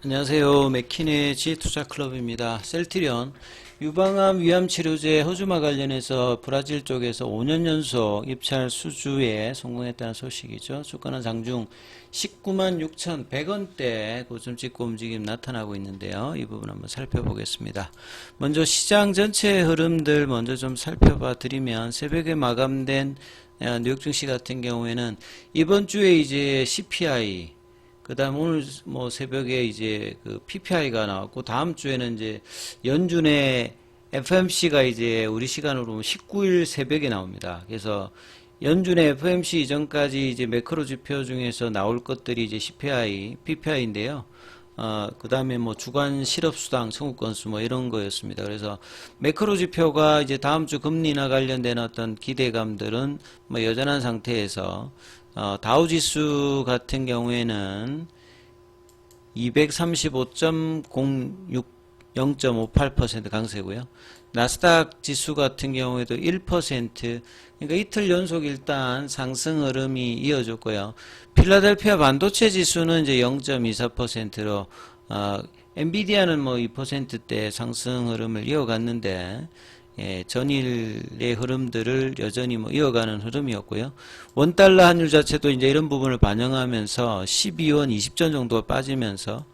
안녕하세요. 맥키네지 투자클럽입니다. 셀트리온 유방암 위암치료제 호주마 관련해서 브라질 쪽에서 5년 연속 입찰 수주에 성공했다는 소식이죠. 주가는 장중 196,100원대 고점 찍고 움직임 나타나고 있는데요. 이 부분 한번 살펴보겠습니다. 먼저 시장 전체 흐름들 먼저 좀 살펴봐 드리면, 새벽에 마감된 뉴욕 증시 같은 경우에는 이번 주에 이제 CPI, 그 다음 오늘 뭐 새벽에 이제 그 PPI가 나왔고, 다음 주에는 이제 연준의 FMC가 이제 우리 시간으로 19일 새벽에 나옵니다. 그래서 연준의 FMC 이전까지 이제 매크로 지표 중에서 나올 것들이 이제 CPI, PPI인데요. 그 다음에 뭐 주간 실업수당 청구 건수 뭐 이런 거였습니다. 그래서 매크로 지표가 이제 다음 주 금리나 관련된 어떤 기대감들은 뭐 여전한 상태에서 다우지수 같은 경우에는 235.06 0.58% 강세고요. 나스닥 지수 같은 경우에도 1%, 그러니까 이틀 연속 일단 상승 흐름이 이어졌고요. 필라델피아 반도체 지수는 이제 0.24%로 엔비디아는 뭐 2%대 상승 흐름을 이어갔는데, 전일의 흐름들을 여전히 뭐 이어가는 흐름이었고요. 원달러 환율 자체도 이제 이런 부분을 반영하면서 12원 20전 정도가 빠지면서,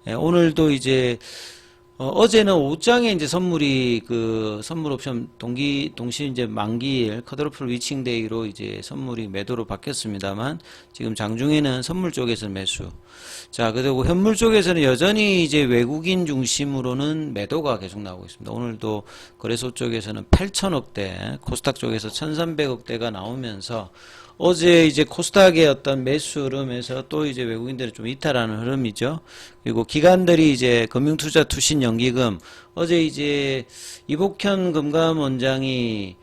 오늘도 이제 어제는 오후장에 이제 선물이 선물 옵션 동시 이제 만기일 컷오프 위칭데이로 이제 선물이 매도로 바뀌었습니다만, 지금 장중에는 선물 쪽에서 매수. 자, 그리고 현물 쪽에서는 여전히 이제 외국인 중심으로는 매도가 계속 나오고 있습니다. 오늘도 거래소 쪽에서는 8천억대, 코스닥 쪽에서 1,300억대가 나오면서, 어제 이제 코스닥의 어떤 매수 흐름에서 또 이제 외국인들이 좀 이탈하는 흐름이죠. 그리고 기관들이 이제 금융투자 투신 연기금, 어제 이제 이복현 금감원장이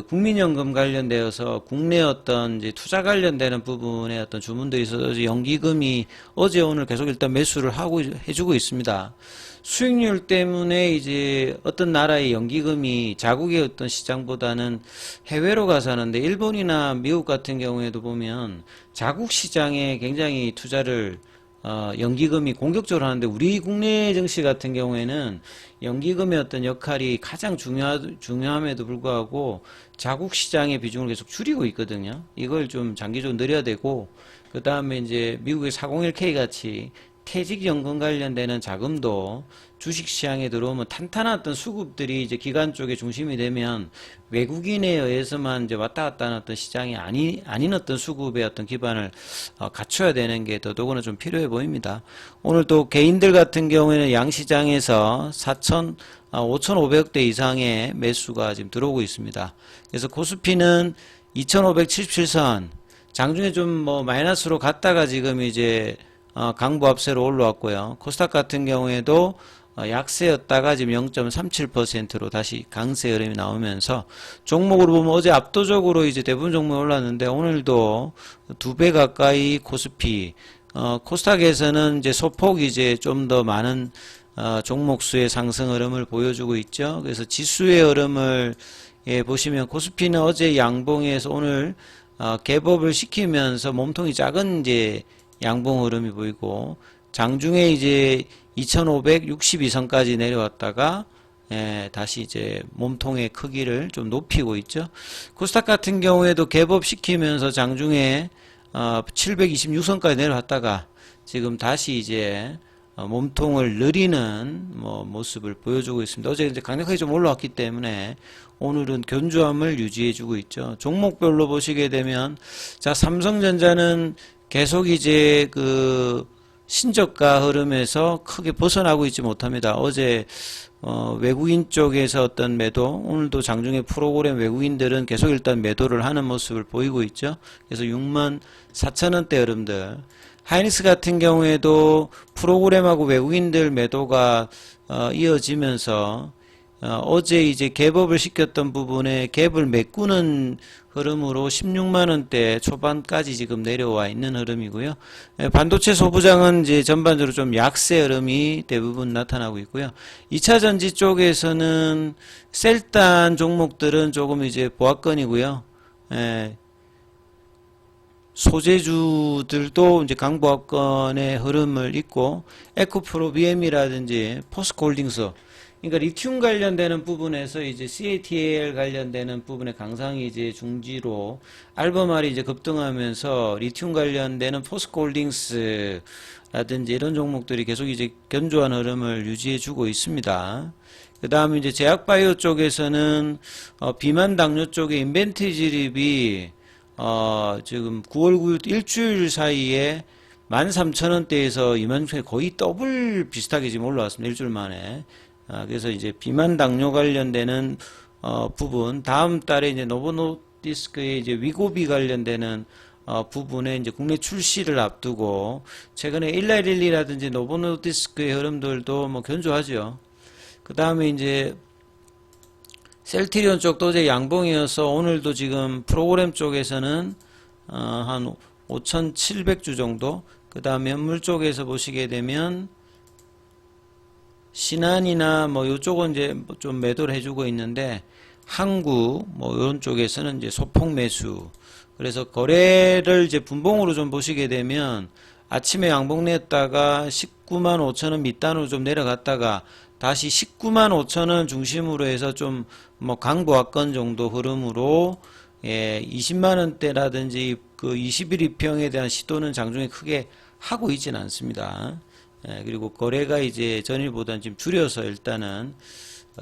국민연금 관련되어서 국내 어떤 이제 투자 관련되는 부분에 어떤 주문들이 있어서 연기금이 어제 오늘 계속 일단 매수를 하고 해주고 있습니다. 수익률 때문에 이제 어떤 나라의 연기금이 자국의 어떤 시장보다는 해외로 가서 하는데, 일본이나 미국 같은 경우에도 보면 자국 시장에 굉장히 투자를 연기금이 공격적으로 하는데, 우리 국내 증시 같은 경우에는 연기금의 어떤 역할이 가장 중요함에도 불구하고 자국 시장의 비중을 계속 줄이고 있거든요. 이걸 좀 장기적으로 늘려야 되고, 그 다음에 이제 미국의 401k 같이 퇴직연금 관련되는 자금도 주식시장에 들어오면 탄탄한 어떤 수급들이 이제 기관 쪽에 중심이 되면, 외국인에 의해서만 이제 왔다 갔다 하는 어떤 시장이 아닌 어떤 수급의 어떤 기반을 갖춰야 되는 게 더더구나 좀 필요해 보입니다. 오늘 또 개인들 같은 경우에는 양시장에서 5,500대 이상의 매수가 지금 들어오고 있습니다. 그래서 코스피는 2,577선, 장중에 좀 뭐 마이너스로 갔다가 지금 이제 강보 앞세로 올라왔고요. 코스닥 같은 경우에도 약세였다가 지금 0.37%로 다시 강세 흐름이 나오면서, 종목으로 보면 어제 압도적으로 이제 대부분 종목이 올랐는데, 오늘도 2배 가까이 코스피, 코스닥에서는 이제 소폭 이제 좀 더 많은 종목 수의 상승 흐름을 보여주고 있죠. 그래서 지수의 흐름을 보시면, 코스피는 어제 양봉에서 오늘 갭업을 시키면서 몸통이 작은 이제 양봉 흐름이 보이고, 장중에 이제 2562선까지 내려왔다가 다시 이제 몸통의 크기를 좀 높이고 있죠. 코스닥 같은 경우에도 갭업 시키면서 장중에 726선까지 내려왔다가 지금 다시 이제 몸통을 느리는 모습을 보여주고 있습니다. 어제 이제 강력하게 좀 올라왔기 때문에 오늘은 견조함을 유지해주고 있죠. 종목별로 보시게 되면, 자, 삼성전자는 계속 이제 신저가 흐름에서 크게 벗어나고 있지 못합니다. 어제 외국인 쪽에서 어떤 매도, 오늘도 장중에 프로그램 외국인들은 계속 일단 매도를 하는 모습을 보이고 있죠. 그래서 64,000원대 흐름들, 하이닉스 같은 경우에도 프로그램하고 외국인들 매도가 이어지면서 어제 이제 갭업을 시켰던 부분에 갭을 메꾸는 흐름으로 16만원대 초반까지 지금 내려와 있는 흐름이고요. 반도체 소부장은 이제 전반적으로 좀 약세 흐름이 대부분 나타나고 있고요. 2차 전지 쪽에서는 셀단 종목들은 조금 이제 보합권이고요. 소재주들도 이제 강보합권의 흐름을 잇고 에코프로 BM이라든지 포스코홀딩스, 그러니까 리튬 관련되는 부분에서 이제 CATL 관련되는 부분의 강상이 이제 중지로 알베말이 이제 급등하면서 리튬 관련되는 포스코홀딩스라든지 이런 종목들이 계속 이제 견조한 흐름을 유지해주고 있습니다. 그 다음에 이제 제약바이오 쪽에서는 비만 당뇨 쪽의 인벤트리 진입이 지금 9월 9일 일주일 사이에 13,000원대에서 26,000원 거의 더블 비슷하게 지금 올라왔습니다. 일주일 만에. 그래서 이제 비만 당뇨 관련되는 부분, 다음 달에 이제 노보노디스크의 이제 위고비 관련되는 부분에 이제 국내 출시를 앞두고 최근에 일라일릴리라든지 노보노디스크의 흐름들도 뭐 견조하죠. 그 다음에 이제 셀트리온 쪽도 이제 양봉이어서 오늘도 지금 프로그램 쪽에서는 한 5,700주 정도, 그 다음에 현물 쪽에서 보시게 되면 신한이나 뭐 요쪽은 이제 좀 매도를 해주고 있는데 항구 뭐 이런 쪽에서는 이제 소폭 매수. 그래서 거래를 이제 분봉으로 좀 보시게 되면 아침에 양봉 냈다가 19만 5천원 밑단으로 좀 내려갔다가 다시 19만 5천원 중심으로 해서 좀 뭐 강보합권 정도 흐름으로 20만 원대라든지 그 21위평에 대한 시도는 장중에 크게 하고 있지는 않습니다. 그리고 거래가 이제 전일보다는 지금 줄여서 일단은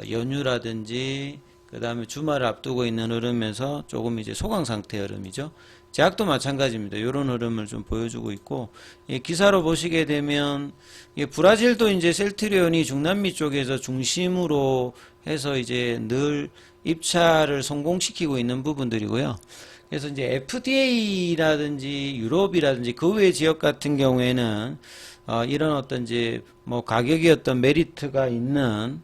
연휴라든지 그 다음에 주말을 앞두고 있는 흐름에서 조금 이제 소강 상태 흐름이죠. 제약도 마찬가지입니다. 이런 흐름을 좀 보여주고 있고, 기사로 보시게 되면 브라질도 이제 셀트리온이 중남미 쪽에서 중심으로 해서 이제 늘 입찰을 성공시키고 있는 부분들이고요. 그래서 이제 FDA라든지 유럽이라든지 그 외 지역 같은 경우에는 이런 어떤 이제 뭐 가격이 어떤 메리트가 있는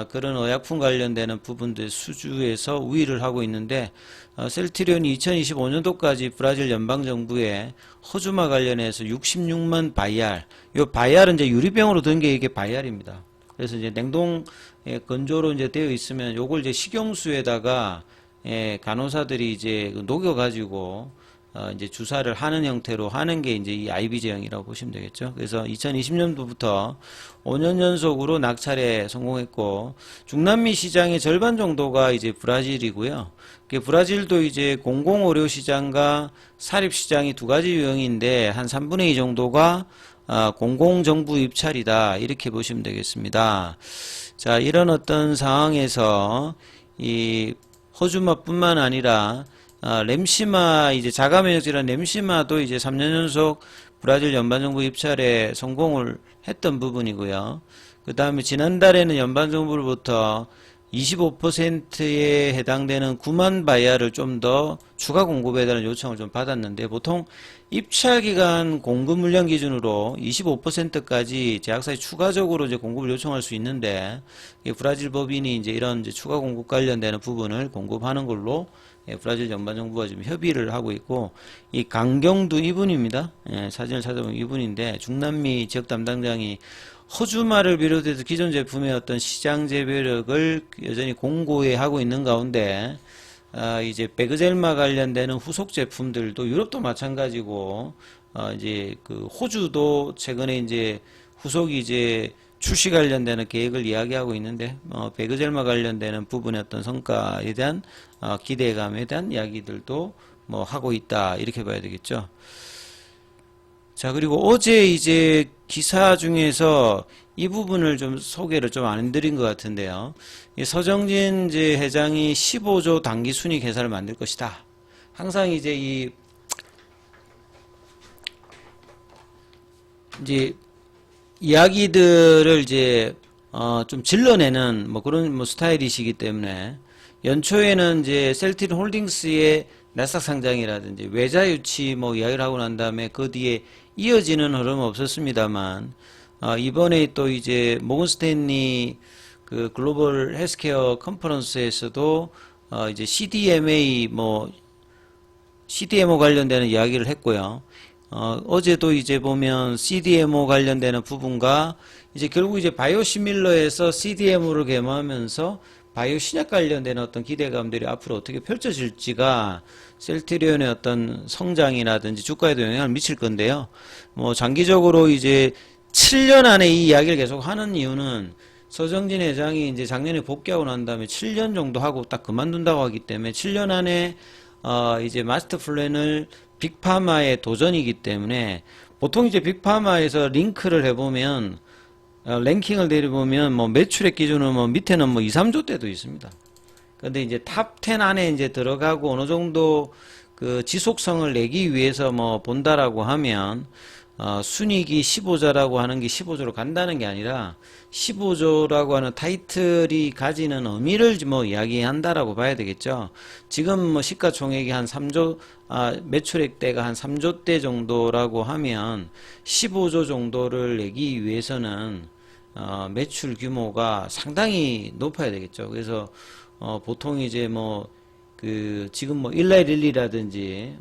그런 의약품 관련되는 부분들 수주에서 우위를 하고 있는데, 셀트리온이 2025년도까지 브라질 연방정부에 허주마 관련해서 66만 바이알, 요 바이알은 이제 유리병으로 든 게 이게 바이알입니다. 그래서 이제 냉동 건조로 이제 되어 있으면 요걸 이제 식용수에다가 간호사들이 이제 녹여가지고 이제 주사를 하는 형태로 하는 게 이제 이 IB 제형이라고 보시면 되겠죠. 그래서 2020년도부터 5년 연속으로 낙찰에 성공했고, 중남미 시장의 절반 정도가 이제 브라질이고요. 브라질도 이제 공공의료 시장과 사립 시장이 두 가지 유형인데 한 3분의 2 정도가 공공정부 입찰이다, 이렇게 보시면 되겠습니다. 자, 이런 어떤 상황에서 이 허주마뿐만 아니라 램시마, 이제 자가면역질환 램시마도 이제 3년 연속 브라질 연방정부 입찰에 성공을 했던 부분이고요. 그 다음에 지난달에는 연방정부로부터 25%에 해당되는 9만 바이알을 좀 더 추가 공급해달라는 요청을 좀 받았는데, 보통 입찰기간 공급 물량 기준으로 25%까지 제약사에 추가적으로 이제 공급을 요청할 수 있는데, 브라질 법인이 이제 이런 이제 추가 공급 관련되는 부분을 공급하는 걸로 브라질 연방정부가 지금 협의를 하고 있고, 이 강경두 이분입니다. 사진을 찾아보면 이분인데, 중남미 지역 담당장이 허주마를 비롯해서 기존 제품의 어떤 시장 재배력을 여전히 공고히 하고 있는 가운데, 이제 베그젤마 관련되는 후속 제품들도 유럽도 마찬가지고, 이제 그 호주도 최근에 이제 후속이 이제 출시 관련되는 계획을 이야기하고 있는데, 베그젤마 관련되는 부분의 어떤 성과에 대한 기대감에 대한 이야기들도 뭐 하고 있다, 이렇게 봐야 되겠죠. 자, 그리고 어제 이제 기사 중에서 이 부분을 좀 소개를 좀 안 드린 것 같은데요. 이 서정진 이제 회장이 15조 당기 순이익 회사를 만들 것이다. 항상 이제 이제 이야기들을 이제 좀 질러내는 뭐 그런 뭐 스타일이시기 때문에, 연초에는 이제 셀트리온 홀딩스의 나스닥 상장이라든지 외자 유치 뭐 이야기를 하고 난 다음에 그 뒤에 이어지는 흐름은 없었습니다만, 이번에 또 이제 모건 스탠리 그 글로벌 헬스케어 컨퍼런스에서도 이제 CDMO 관련되는 이야기를 했고요. 어제도 이제 보면 CDMO 관련되는 부분과 이제 결국 이제 바이오시밀러에서 CDMO를 개모하면서 바이오 신약 관련된 어떤 기대감들이 앞으로 어떻게 펼쳐질지가 셀트리온의 어떤 성장이라든지 주가에도 영향을 미칠 건데요. 뭐 장기적으로 이제 7년 안에 이 이야기를 계속 하는 이유는 서정진 회장이 이제 작년에 복귀하고 난 다음에 7년 정도 하고 딱 그만둔다고 하기 때문에 7년 안에 이제 마스터 플랜을 빅파마의 도전이기 때문에 보통 이제 빅파마에서 링크를 해보면 랭킹을 내려보면 뭐 매출액 기준으로 뭐 밑에는 뭐 2, 3조 대도 있습니다. 근데 이제 탑 10 안에 이제 들어가고 어느 정도 그 지속성을 내기 위해서 뭐 본다라고 하면 순이익이 15조라고 하는 게 15조로 간다는 게 아니라 15조라고 하는 타이틀이 가지는 의미를 뭐 이야기한다라고 봐야 되겠죠. 지금 뭐 시가총액이 한 3조, 매출액대가 한 3조대 정도라고 하면 15조 정도를 내기 위해서는 매출 규모가 상당히 높아야 되겠죠. 그래서 보통 이제 뭐 그 지금 뭐 일라일릴리라든지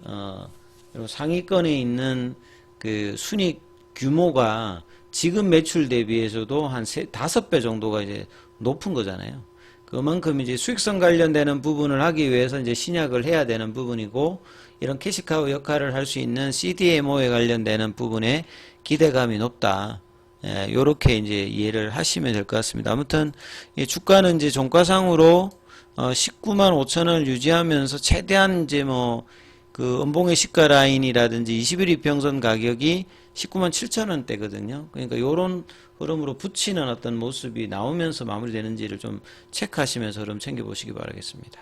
상위권에 있는 그 순익 규모가 지금 매출 대비해서도 한 5배 정도가 이제 높은 거잖아요. 그만큼 이제 수익성 관련되는 부분을 하기 위해서 이제 신약을 해야 되는 부분이고, 이런 캐시카우 역할을 할 수 있는 CDMO에 관련되는 부분에 기대감이 높다. 예, 요렇게 이제 이해를 하시면 될 것 같습니다. 아무튼 이 주가는 이제 종가상으로 19만 5천원을 유지하면서 최대한 이제 뭐 그 음봉의 시가 라인이라든지 21 이평선 가격이 19만 7천원대거든요. 그러니까 요런 흐름으로 붙이는 어떤 모습이 나오면서 마무리되는지를 좀 체크하시면서 흐름 챙겨보시기 바라겠습니다.